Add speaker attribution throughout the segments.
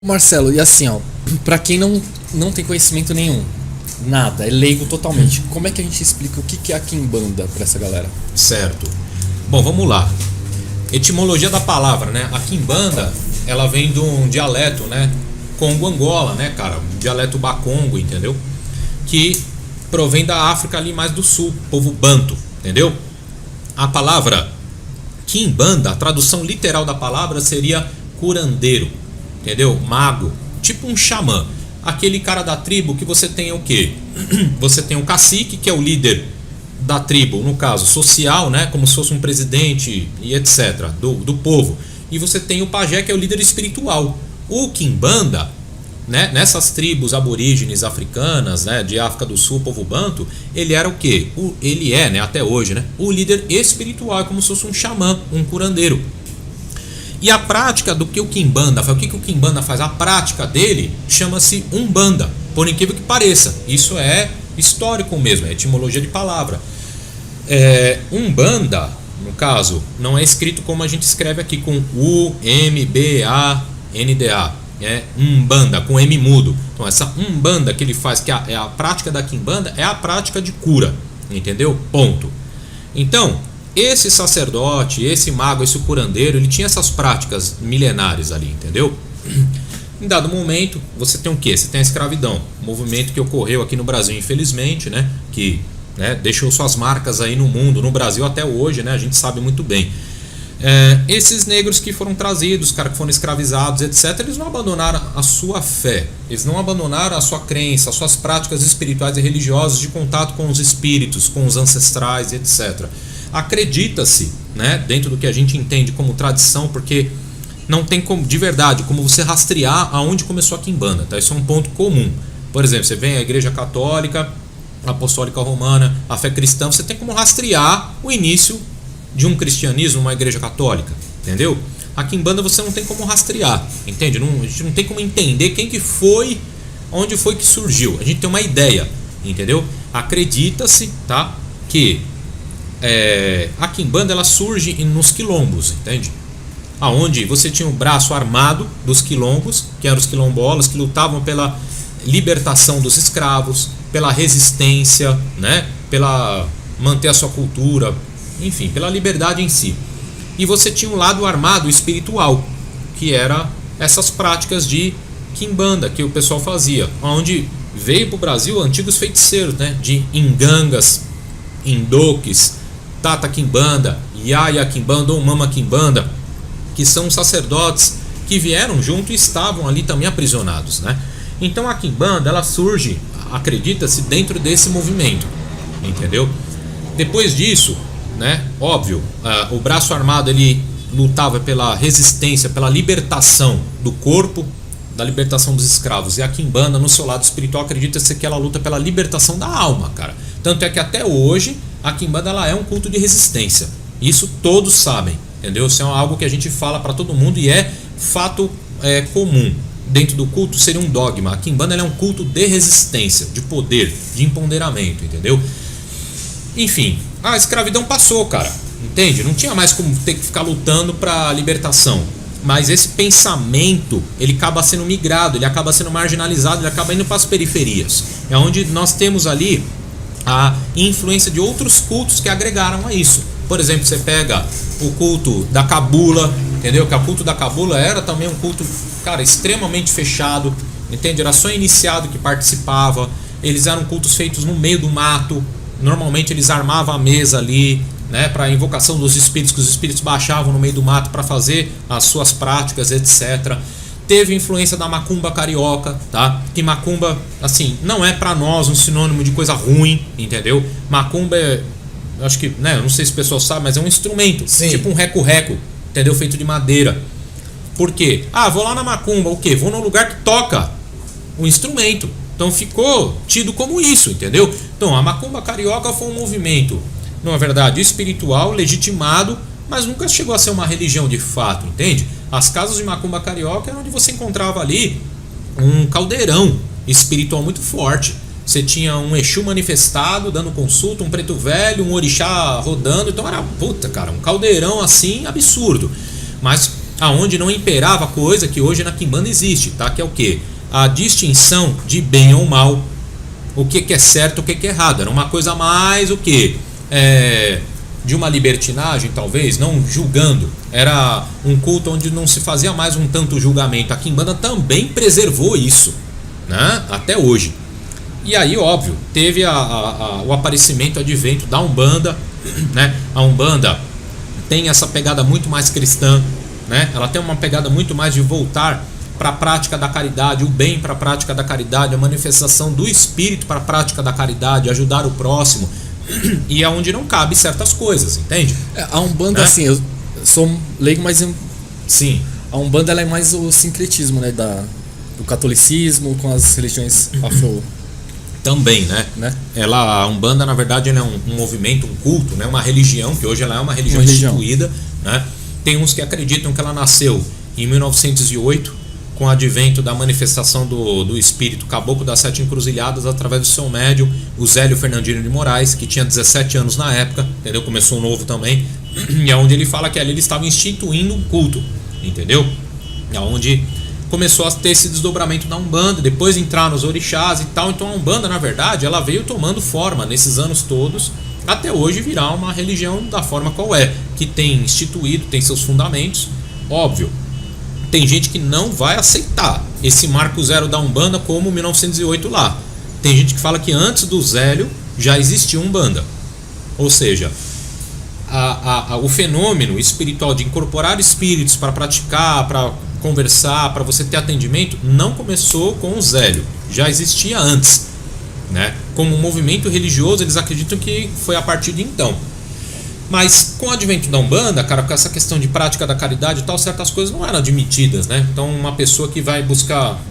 Speaker 1: Marcelo, e assim, ó, pra quem não tem conhecimento nenhum, nada, é leigo totalmente, como é que a gente explica o que é a quimbanda pra essa galera?
Speaker 2: Certo. Bom, vamos lá. Etimologia da palavra, né? A quimbanda, ela vem de um dialeto, né? Congo-Angola, né, cara? Um dialeto bakongo, entendeu? Que provém da África ali mais do sul, povo banto, entendeu? A palavra quimbanda, a tradução literal da palavra seria curandeiro, entendeu? Mago, tipo um xamã. Aquele cara da tribo que você tem o quê? Você tem um cacique, que é o líder da tribo, no caso social, né? Como se fosse um presidente e etc. do povo. E você tem o pajé, que é o líder espiritual. O quimbanda, né? Nessas tribos aborígenes africanas, né? De África do Sul, povo banto, ele era o quê? Ele é, né? Até hoje, né? O líder espiritual, é como se fosse um xamã, um curandeiro. E a prática do que o quimbanda faz, o que o quimbanda faz? A prática dele chama-se umbanda, por incrível que pareça. Isso é histórico mesmo, é etimologia de palavra. Umbanda, no caso, não é escrito como a gente escreve aqui, com U-M-B-A-N-D-A. É umbanda, com M mudo. Então essa umbanda que ele faz, que é a prática da quimbanda, é a prática de cura, entendeu? Ponto. Então, esse sacerdote, esse mago, esse curandeiro, ele tinha essas práticas milenares ali, entendeu? Em dado momento, você tem o quê? Você tem a escravidão, um movimento que ocorreu aqui no Brasil, infelizmente, né? Que, né, deixou suas marcas aí no mundo, no Brasil até hoje, né? A gente sabe muito bem. Esses negros que foram trazidos, cara, que foram escravizados, etc., eles não abandonaram a sua fé, eles não abandonaram a sua crença, as suas práticas espirituais e religiosas de contato com os espíritos, com os ancestrais, etc. Acredita-se, né, dentro do que a gente entende como tradição, porque não tem como, de verdade, como você rastrear aonde começou a quimbanda, tá? Isso é um ponto comum. Por exemplo, você vem à Igreja Católica, Apostólica Romana, a fé cristã, você tem como rastrear o início de um cristianismo, uma igreja católica, entendeu? A quimbanda você não tem como rastrear, entende? A gente não tem como entender quem que foi, onde foi que surgiu. A gente tem uma ideia, entendeu? Acredita-se, tá, que a quimbanda ela surge nos quilombos, entende? Aonde você tinha o braço armado dos quilombos, que eram os quilombolas, que lutavam pela libertação dos escravos, pela resistência, né? Pela manter a sua cultura, enfim, pela liberdade em si. E você tinha um lado armado espiritual, que era essas práticas de quimbanda que o pessoal fazia, onde veio para o Brasil antigos feiticeiros, né? De ingangas, indoques, tata quimbanda, yaya quimbanda ou mama quimbanda, que são sacerdotes que vieram junto e estavam ali também aprisionados, né? Então a quimbanda ela surge, acredita-se, dentro desse movimento, entendeu? Depois disso, né, óbvio, o braço armado ele lutava pela resistência, pela libertação do corpo, da libertação dos escravos, e a quimbanda no seu lado espiritual acredita-se que ela luta pela libertação da alma, cara. Tanto é que até hoje a quimbanda ela é um culto de resistência. Isso todos sabem, entendeu? Isso é algo que a gente fala para todo mundo e é fato comum. Dentro do culto seria um dogma. A quimbanda ela é um culto de resistência, de poder, de empoderamento, entendeu? Enfim, a escravidão passou, cara, entende? Não tinha mais como ter que ficar lutando para libertação. Mas esse pensamento, ele acaba sendo migrado, ele acaba sendo marginalizado, ele acaba indo para as periferias. É onde nós temos ali a influência de outros cultos que agregaram a isso. Por exemplo, você pega o culto da cabula, entendeu? Que o culto da cabula era também um culto, cara, extremamente fechado, entende? Era só iniciado que participava. Eles eram cultos feitos no meio do mato. Normalmente eles armavam a mesa ali, né, para a invocação dos espíritos, que os espíritos baixavam no meio do mato para fazer as suas práticas, etc. Teve influência da macumba carioca, tá? Que macumba, assim, não é para nós um sinônimo de coisa ruim, entendeu? Macumba é, acho que, né, não sei se o pessoal sabe, mas é um instrumento, sim, tipo um reco-reco, entendeu? Feito de madeira. Por quê? Vou lá na macumba, o quê? Vou num lugar que toca o instrumento. Então ficou tido como isso, entendeu? Então a macumba carioca foi um movimento, na verdade, espiritual, legitimado, mas nunca chegou a ser uma religião de fato, entende? As casas de macumba carioca é onde você encontrava ali um caldeirão espiritual muito forte. Você tinha um Exu manifestado, dando consulta, um preto velho, um orixá rodando. Então era, puta, cara, um caldeirão assim absurdo. Mas aonde não imperava coisa que hoje na quimbanda existe, tá? Que é o quê? A distinção de bem ou mal, o que é certo, o que é errado. Era uma coisa mais o quê? De uma libertinagem, talvez, não julgando. Era um culto onde não se fazia mais um tanto julgamento. A quimbanda também preservou isso, né? Até hoje. E aí, óbvio, teve o aparecimento, o advento da Umbanda, né? A Umbanda tem essa pegada muito mais cristã, né? Ela tem uma pegada muito mais de voltar para a prática da caridade, o bem para a prática da caridade, a manifestação do espírito para a prática da caridade, ajudar o próximo, e é onde não cabe certas coisas, entende?
Speaker 1: A Umbanda, assim, eu sou leigo, mas
Speaker 2: sim,
Speaker 1: a Umbanda ela é mais o sincretismo, né, do catolicismo com as religiões afro.
Speaker 2: Também, né? A Umbanda, na verdade, ela é um movimento, um culto, né? Uma religião, que hoje ela é uma religião instituída, né? Tem uns que acreditam que ela nasceu em 1908, com o advento da manifestação do espírito Caboclo das Sete Encruzilhadas, através do seu médium, o Zélio Fernandino de Moraes, que tinha 17 anos na época, entendeu? Começou novo também, e é onde ele fala que ali ele estava instituindo um culto, entendeu? É onde começou a ter esse desdobramento da Umbanda, depois entrar nos orixás e tal. Então a Umbanda, na verdade, ela veio tomando forma nesses anos todos, até hoje virar uma religião da forma qual é, que tem instituído, tem seus fundamentos. Óbvio, tem gente que não vai aceitar esse marco zero da Umbanda como 1908 lá. Tem gente que fala que antes do Zélio já existia Umbanda. Ou seja, o fenômeno espiritual de incorporar espíritos para praticar, para conversar, para você ter atendimento, não começou com o Zélio, já existia antes, né? Como um movimento religioso, eles acreditam que foi a partir de então. Mas com o advento da Umbanda, cara, com essa questão de prática da caridade e tal, certas coisas não eram admitidas, né? Então uma pessoa que vai buscar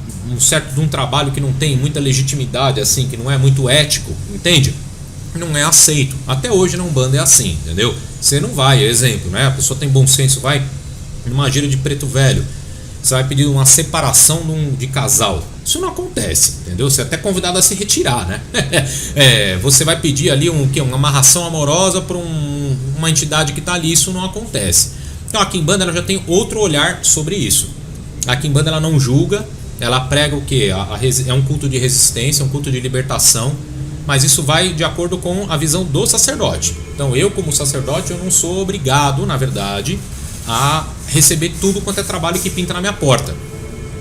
Speaker 2: um trabalho que não tem muita legitimidade, assim, que não é muito ético, entende? Não é aceito. Até hoje na Umbanda é assim, entendeu? Você não vai, exemplo, né? A pessoa tem bom senso, vai numa gira de preto velho, você vai pedir uma separação de casal. Isso não acontece, entendeu? Você é até convidado a se retirar, né? Você vai pedir ali uma amarração amorosa para uma entidade que está ali, isso não acontece. Então a quimbanda ela já tem outro olhar sobre isso. A quimbanda ela não julga, ela prega o quê? É um culto de resistência, um culto de libertação, mas isso vai de acordo com a visão do sacerdote. Então eu, como sacerdote, eu não sou obrigado, na verdade, a receber tudo quanto é trabalho que pinta na minha porta.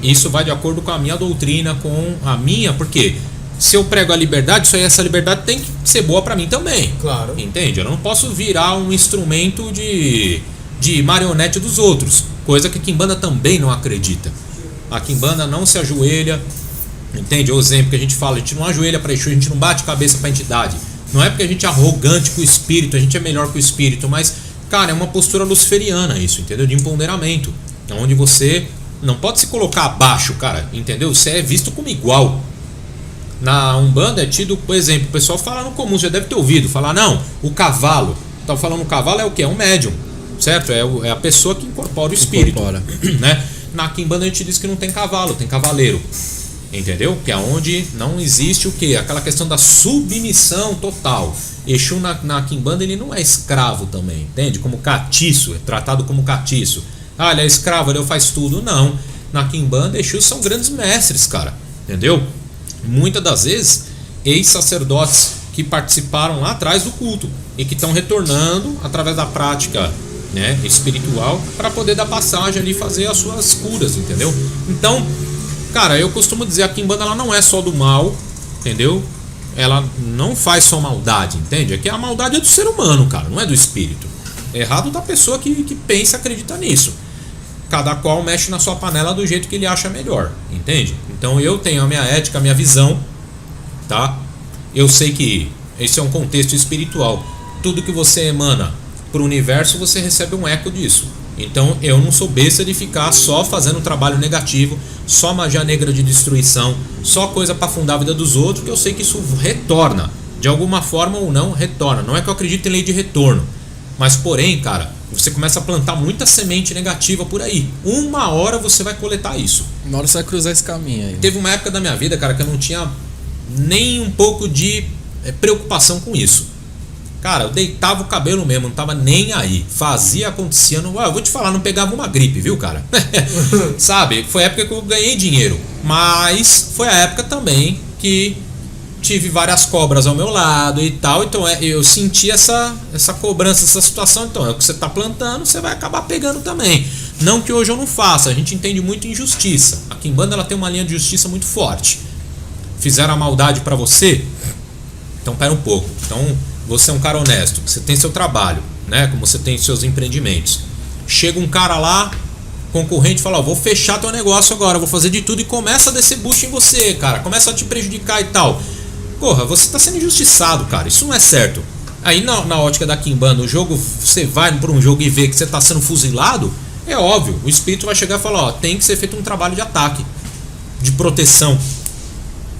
Speaker 2: Isso vai de acordo com a minha doutrina, com a minha, porque se eu prego a liberdade, essa liberdade tem que ser boa para mim também.
Speaker 3: Claro.
Speaker 2: Entende? Eu não posso virar um instrumento de marionete dos outros, coisa que a quimbanda também não acredita. A quimbanda não se ajoelha, entende? O exemplo que a gente fala, a gente não ajoelha para Exu, a gente não bate cabeça para entidade. Não é porque a gente é arrogante com o espírito, a gente é melhor que o espírito, mas, cara, é uma postura luciferiana isso, entendeu? De empoderamento, onde você não pode se colocar abaixo, cara, entendeu? Você é visto como igual. Na Umbanda é tido, por exemplo, o pessoal fala no comum, você já deve ter ouvido, falar, não, o cavalo. Tá falando o cavalo é o quê? É um médium, certo? É a pessoa que incorpora o espírito. Né? Na quimbanda a gente diz que não tem cavalo, tem cavaleiro. Entendeu? Que é onde não existe o quê? Aquela questão da submissão total. Exu na quimbanda ele não é escravo também, entende? Como catiço, é tratado como catiço. Ah, ele é escravo, ele faz tudo. Não. Na quimbanda, Exus são grandes mestres, cara. Entendeu? Muitas das vezes, ex-sacerdotes que participaram lá atrás do culto e que estão retornando através da prática, né, espiritual para poder dar passagem ali e fazer as suas curas, entendeu? Então, cara, eu costumo dizer, a quimbanda ela não é só do mal, entendeu? Ela não faz só maldade, entende? É que a maldade é do ser humano, cara, não é do espírito. É errado da pessoa que pensa e acredita nisso. Cada qual mexe na sua panela do jeito que ele acha melhor, entende? Então eu tenho a minha ética, a minha visão, tá? Eu sei que esse é um contexto espiritual. Tudo que você emana pro universo, você recebe um eco disso. Então eu não sou besta de ficar só fazendo trabalho negativo, só magia negra de destruição, só coisa para afundar a vida dos outros, que eu sei que isso retorna. De alguma forma ou não, retorna. Não é que eu acredito em lei de retorno. Mas porém, cara, você começa a plantar muita semente negativa por aí. Uma hora você vai coletar isso.
Speaker 1: Uma hora você vai cruzar esse caminho aí.
Speaker 2: Teve uma época da minha vida, cara, que eu não tinha nem um pouco de preocupação com isso. Cara, eu deitava o cabelo mesmo, não tava nem aí. Fazia, acontecia. Eu vou te falar, não pegava uma gripe, viu, cara? Sabe? Foi a época que eu ganhei dinheiro. Mas foi a época também que tive várias cobras ao meu lado e tal. Então eu senti essa cobrança, essa situação. Então é o que você tá plantando, você vai acabar pegando também. Não que hoje eu não faça, a gente entende muito injustiça. A Quimbanda ela tem uma linha de justiça muito forte. Fizeram a maldade pra você, então pera um pouco. Então você é um cara honesto, você tem seu trabalho, né? Como você tem seus empreendimentos. Chega um cara lá, concorrente, fala: vou fechar teu negócio agora, vou fazer de tudo, e começa a descer bucho em você, cara. Começa a te prejudicar e tal. Porra, você tá sendo injustiçado, cara. Isso não é certo. Aí na ótica da Quimbanda, o jogo, você vai por um jogo e vê que você tá sendo fuzilado, é óbvio, o espírito vai chegar e falar: ó, tem que ser feito um trabalho de ataque, de proteção,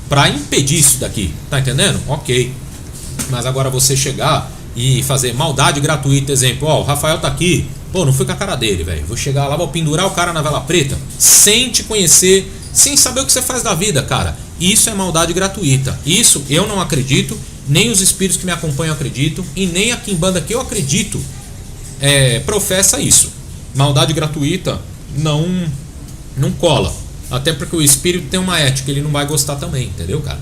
Speaker 2: pra impedir isso daqui, tá entendendo? Ok. Mas agora você chegar e fazer maldade gratuita, exemplo, ó, o Rafael tá aqui, pô, não fui com a cara dele, velho, vou chegar lá, vou pendurar o cara na vela preta, sem te conhecer, sem saber o que você faz da vida, cara. Isso é maldade gratuita. Isso eu não acredito, nem os espíritos que me acompanham acreditam, e nem a Quimbanda que eu acredito professa isso. Maldade gratuita não cola. Até porque o espírito tem uma ética, ele não vai gostar também, entendeu, cara?